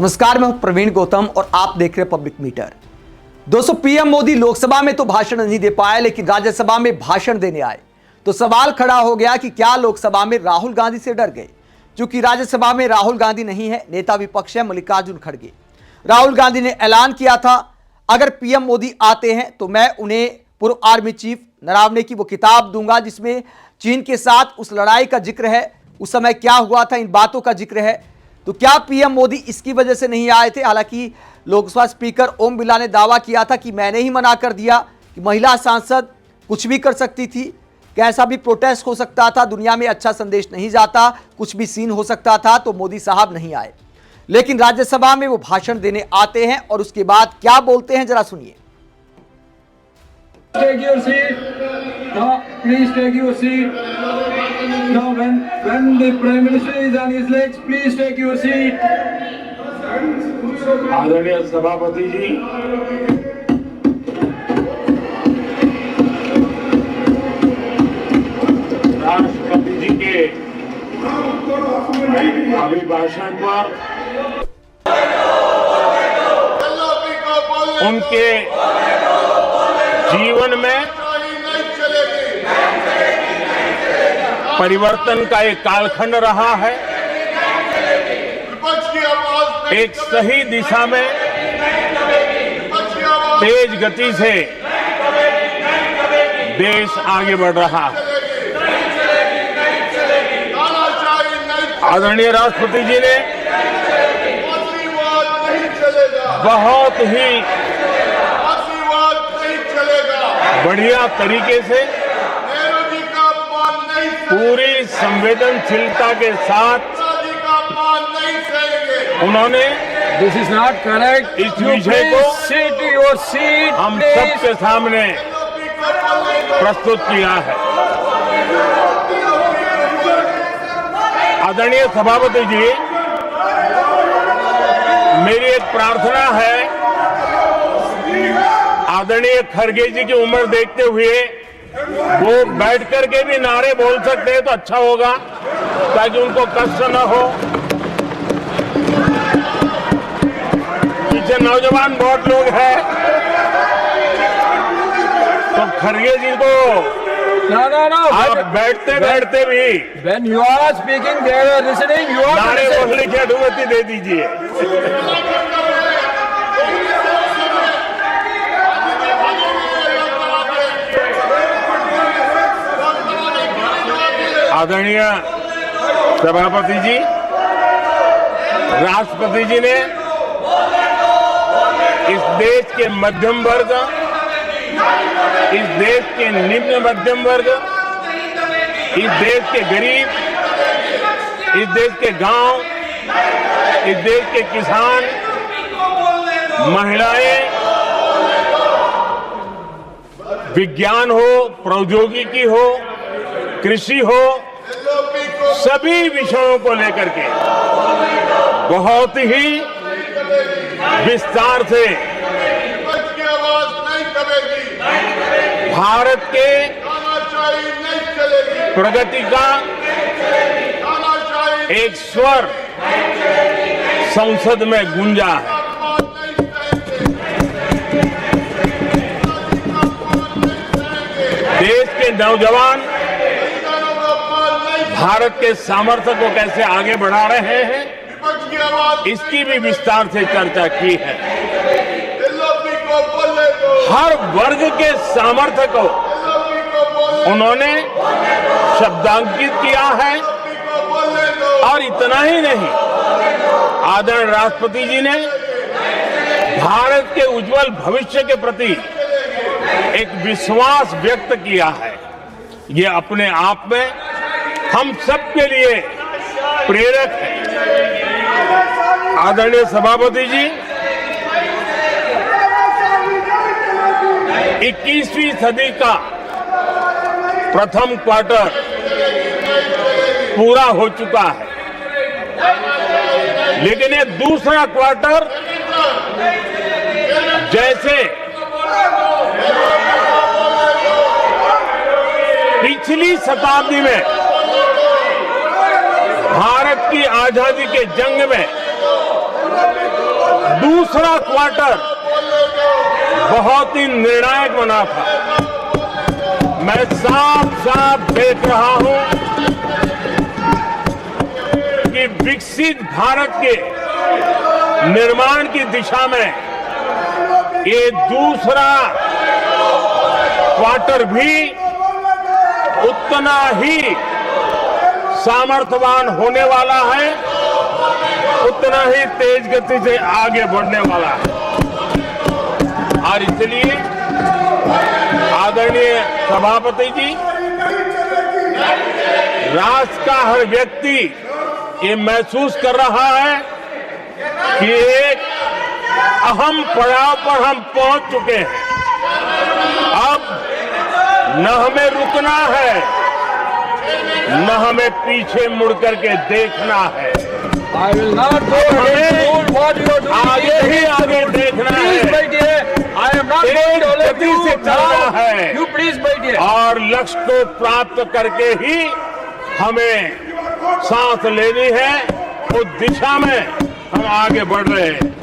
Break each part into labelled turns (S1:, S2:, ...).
S1: नमस्कार, मैं हूं प्रवीण गौतम और आप देख रहे हैं पब्लिक मीटर। दोस्तों, पीएम मोदी लोकसभा में तो भाषण नहीं दे पाए, लेकिन राज्यसभा में भाषण देने आए तो सवाल खड़ा हो गया कि क्या लोकसभा में राहुल गांधी से डर गए। क्योंकि राज्यसभा में राहुल गांधी नहीं है, नेता विपक्ष है मल्लिकार्जुन खड़गे। राहुल गांधी ने ऐलान किया था अगर पीएम मोदी आते हैं तो मैं उन्हें पूर्व आर्मी चीफ नरावने की वो किताब दूंगा जिसमें चीन के साथ उस लड़ाई का जिक्र है, उस समय क्या हुआ था, इन बातों का जिक्र है। तो क्या पीएम मोदी इसकी वजह से नहीं आए थे? हालांकि लोकसभा स्पीकर ओम बिरला ने दावा किया था कि मैंने ही मना कर दिया कि महिला सांसद कुछ भी कर सकती थी, कैसा भी प्रोटेस्ट हो सकता था, दुनिया में अच्छा संदेश नहीं जाता, कुछ भी सीन हो सकता था, तो मोदी साहब नहीं आए। लेकिन राज्यसभा में वो भाषण देने आते हैं और उसके बाद क्या बोलते हैं, जरा सुनिए।
S2: Take your seat. Now, please take your seat. Now, when the Prime Minister is on his legs, please take your seat.
S3: आदरणीय सभापति जी, राष्ट्रपति जी के अभिभाषण पर उनके जीवन में परिवर्तन का एक कालखंड रहा है। एक सही दिशा में तेज गति से देश आगे बढ़ रहा है। आदरणीय राष्ट्रपति जी ने बहुत ही बढ़िया तरीके से पूरी संवेदनशीलता के साथ उन्होंने
S2: This is not correct.
S3: इस विषय को
S2: Sit your seat.
S3: हम
S2: please.
S3: सबके सामने प्रस्तुत किया है। आदरणीय सभापति जी, मेरी एक प्रार्थना है, आदरणीय खड़गे जी की उम्र देखते हुए वो बैठ करके भी नारे बोल सकते हैं तो अच्छा होगा, ताकि उनको कष्ट न हो। पीछे नौजवान बहुत लोग हैं, तो खड़गे जी को
S2: No.
S3: आप बैठते बैठते भी
S2: When you are speaking, they are listening. You are
S3: नारे
S2: listening.
S3: बोलने की अनुमति दे दीजिए। आदरणीय सभापति जी, राष्ट्रपति जी ने इस देश के मध्यम वर्ग, इस देश के निम्न मध्यम वर्ग, इस देश के गरीब, इस देश के गांव, इस देश के किसान, महिलाएं, विज्ञान हो, प्रौद्योगिकी हो, कृषि हो, सभी विषयों को लेकर के बहुत ही विस्तार से भारत के प्रगति का एक स्वर संसद में गूंजा है। देश के नौजवान भारत के सामर्थ्य को कैसे आगे बढ़ा रहे हैं, इसकी भी विस्तार से चर्चा की है। हर वर्ग के सामर्थ्य को उन्होंने शब्दांकित किया है। और इतना ही नहीं, आदरणीय राष्ट्रपति जी ने भारत के उज्जवल भविष्य के प्रति एक विश्वास व्यक्त किया है। ये अपने आप में हम सबके लिए प्रेरक है। आदरणीय सभापति जी, 21वीं सदी का प्रथम क्वार्टर पूरा हो चुका है, लेकिन ये दूसरा क्वार्टर जैसे पिछली शताब्दी में भारत की आजादी के जंग में दूसरा क्वार्टर बहुत ही निर्णायक बना था। मैं साफ साफ देख रहा हूं कि विकसित भारत के निर्माण की दिशा में ये दूसरा क्वार्टर भी उतना ही सामर्थ्यवान होने वाला है, उतना ही तेज गति से आगे बढ़ने वाला है। और इसलिए आदरणीय सभापति जी, राष्ट्र का हर व्यक्ति ये महसूस कर रहा है कि एक अहम पड़ाव पर हम पहुंच चुके हैं। अब न हमें रुकना है, न हमें पीछे मुड़ करके देखना है।
S2: I will not go ahead to do what you are doing.
S3: आगे ही आगे देखना
S2: Please
S3: है,
S2: बैठिए। I am not going to let
S3: गति से
S2: you
S3: चलना
S2: now.
S3: है।
S2: You please बैठिए।
S3: और लक्ष्य को प्राप्त करके ही हमें सांस लेनी है, उस दिशा में हम आगे बढ़ रहे हैं।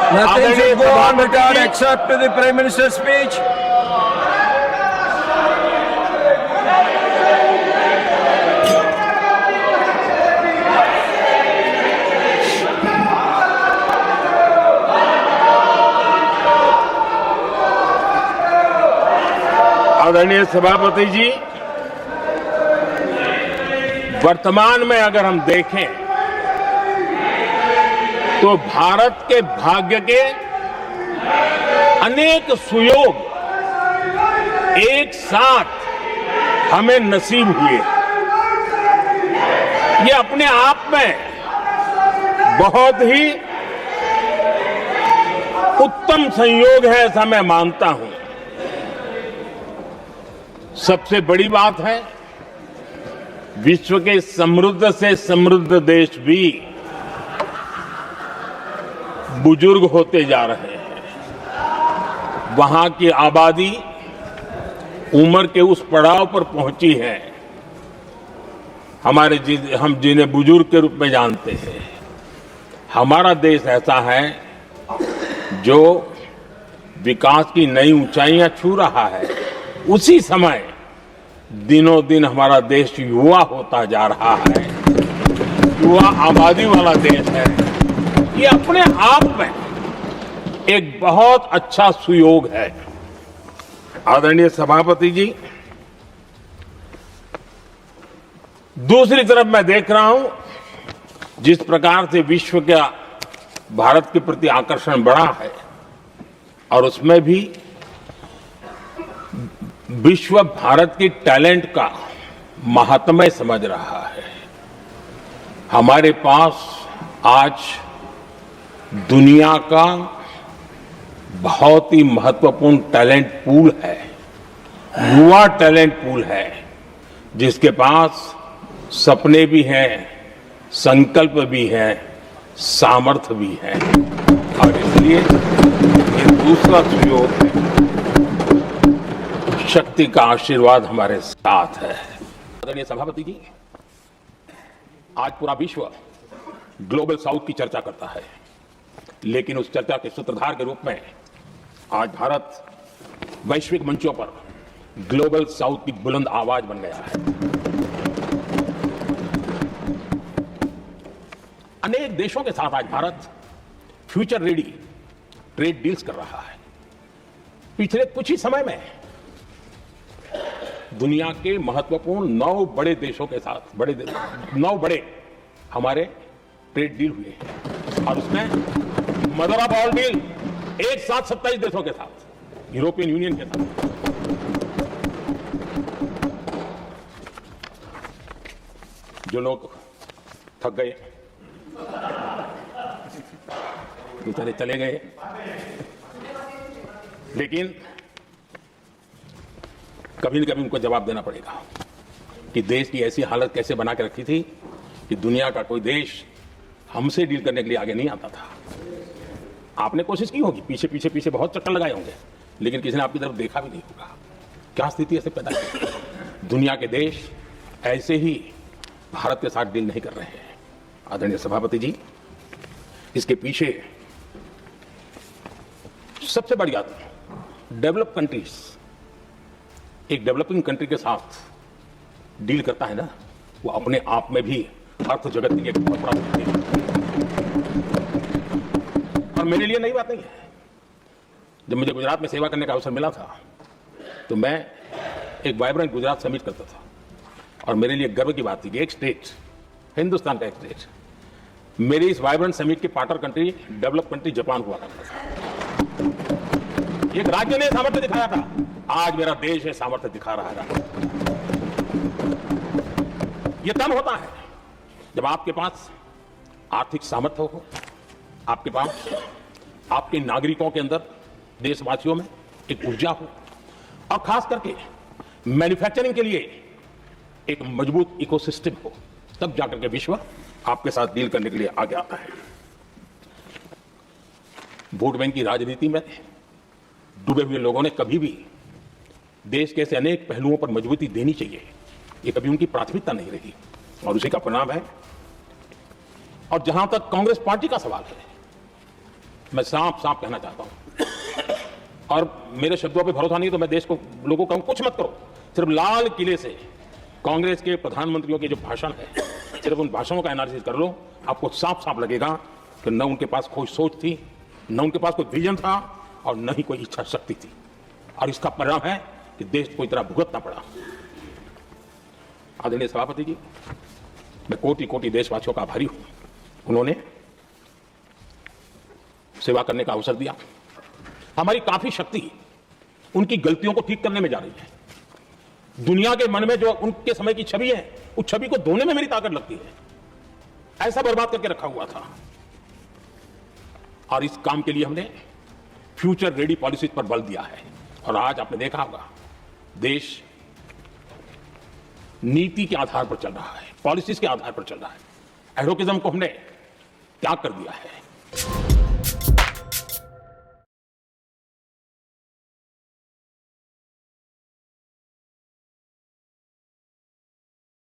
S2: Nothing
S3: आदरणीय
S2: should go on
S3: सभापति
S2: record
S3: ji,
S2: except the Prime Minister's speech.
S3: आदरणीय सभापति जी, वर्तमान में अगर हम देखें तो भारत के भाग्य के अनेक सुयोग एक साथ हमें नसीब हुए। ये अपने आप में बहुत ही उत्तम संयोग है, ऐसा मैं मानता हूं। सबसे बड़ी बात है, विश्व के समृद्ध से समृद्ध देश भी बुजुर्ग होते जा रहे हैं। वहां की आबादी उम्र के उस पड़ाव पर पहुंची है हम जिन्हें बुजुर्ग के रूप में जानते हैं। हमारा देश ऐसा है जो विकास की नई ऊंचाइयां छू रहा है। उसी समय दिनों दिन हमारा देश युवा होता जा रहा है, युवा आबादी वाला देश है। ये अपने आप में एक बहुत अच्छा सुयोग है। आदरणीय सभापति जी, दूसरी तरफ मैं देख रहा हूं जिस प्रकार से विश्व का भारत के प्रति आकर्षण बढ़ा है, और उसमें भी विश्व भारत की टैलेंट का महात्म्य समझ रहा है। हमारे पास आज दुनिया का बहुत ही महत्वपूर्ण टैलेंट पूल है, युवा टैलेंट पूल है, जिसके पास सपने भी हैं, संकल्प भी है, सामर्थ्य भी है। और इसलिए ये दूसरा सुयोग है। शक्ति का आशीर्वाद हमारे साथ है। आदरणीय सभापति जी, आज पूरा विश्व ग्लोबल साउथ की चर्चा करता है, लेकिन उस चर्चा के सूत्रधार के रूप में आज भारत वैश्विक मंचों पर ग्लोबल साउथ की बुलंद आवाज बन गया है। अनेक देशों के साथ आज Bharat future ready trade deals कर रहा है। पिछले कुछ ही समय में दुनिया के महत्वपूर्ण 9 बड़े देशों के साथ 9 बड़े हमारे ट्रेड डील हुए, और उसमें मदर ऑफ ऑल डील एक साथ 27 देशों के साथ, यूरोपियन यूनियन के साथ। जो लोग थक गए, बेचारे चले गए, लेकिन कभी न कभी उनको जवाब देना पड़ेगा कि देश की ऐसी हालत कैसे बना के रखी थी कि दुनिया का कोई देश हमसे डील करने के लिए आगे नहीं आता था। आपने कोशिश की होगी, पीछे पीछे पीछे बहुत चक्कर लगाए होंगे, लेकिन किसी ने आपकी तरफ देखा भी नहीं होगा। क्या स्थिति ऐसे पैदा की? दुनिया के देश ऐसे ही भारत के साथ डील नहीं कर रहे हैं। आदरणीय सभापति जी, इसके पीछे सबसे बड़ी बात, डेवलप कंट्रीज एक डेवलपिंग कंट्री के साथ डील करता है ना, वो अपने आप में भी अर्थ जगत की एक बहुत बड़ा है। और मेरे लिए नई बात नहीं है। जब मुझे गुजरात में सेवा करने का अवसर मिला था तो मैं एक वाइब्रेंट गुजरात समिट करता था, और मेरे लिए गर्व की बात थी कि एक स्टेट, हिंदुस्तान का एक स्टेट, मेरी इस वाइब्रेंट समिट की partner country, develop country Japan हुआ करता था। एक राज्य ने सामर्थ्य दिखाया था, आज मेरा देश है सामर्थ्य दिखा रहा है। यह तब होता है जब आपके पास आर्थिक सामर्थ्य हो, आपके पास आपके नागरिकों के अंदर, देशवासियों में एक ऊर्जा हो, और खास करके मैन्युफैक्चरिंग के लिए एक मजबूत इकोसिस्टम हो, तब जाकर के विश्व आपके साथ डील करने के लिए आगे आता है। वोट बैंक की राजनीति में डूबे हुए लोगों ने कभी भी देश के ऐसे अनेक पहलुओं पर मजबूती देनी चाहिए, ये कभी उनकी प्राथमिकता नहीं रही, और उसी का परिणाम है। और जहां तक कांग्रेस पार्टी का सवाल है, मैं साफ साफ कहना चाहता हूं, और मेरे शब्दों पे भरोसा नहीं तो मैं देश को, लोगों को कहूं कुछ मत करो, सिर्फ लाल किले से कांग्रेस के प्रधानमंत्रियों के जो भाषण है, सिर्फ उन भाषणों का एनालिसिस कर लो, आपको साफ साफ लगेगा कि न उनके पास कोई सोच थी, न उनके पास कोई विजन था, और न ही कोई इच्छा शक्ति थी। और इसका परिणाम है कि देश को इतना भुगतना पड़ा। आदरणीय सभापति जी, मैं कोटि कोटि देशवासियों का आभारी हूं। उन्होंने सेवा करने का अवसर दिया। हमारी काफी शक्ति उनकी गलतियों को ठीक करने में जा रही है। दुनिया के मन में जो उनके समय की छवि है, उस छवि को धोने में मेरी ताकत लगती है। ऐसा बर्बाद करके रखा हुआ था, और इस काम के लिए हमने फ्यूचर रेडी पॉलिसीज पर बल दिया है। और आज आपने देखा होगा, देश नीति के आधार पर चल रहा है, पॉलिसीज के आधार पर चल रहा है। एडवोकेज्म को हमने त्याग कर दिया है।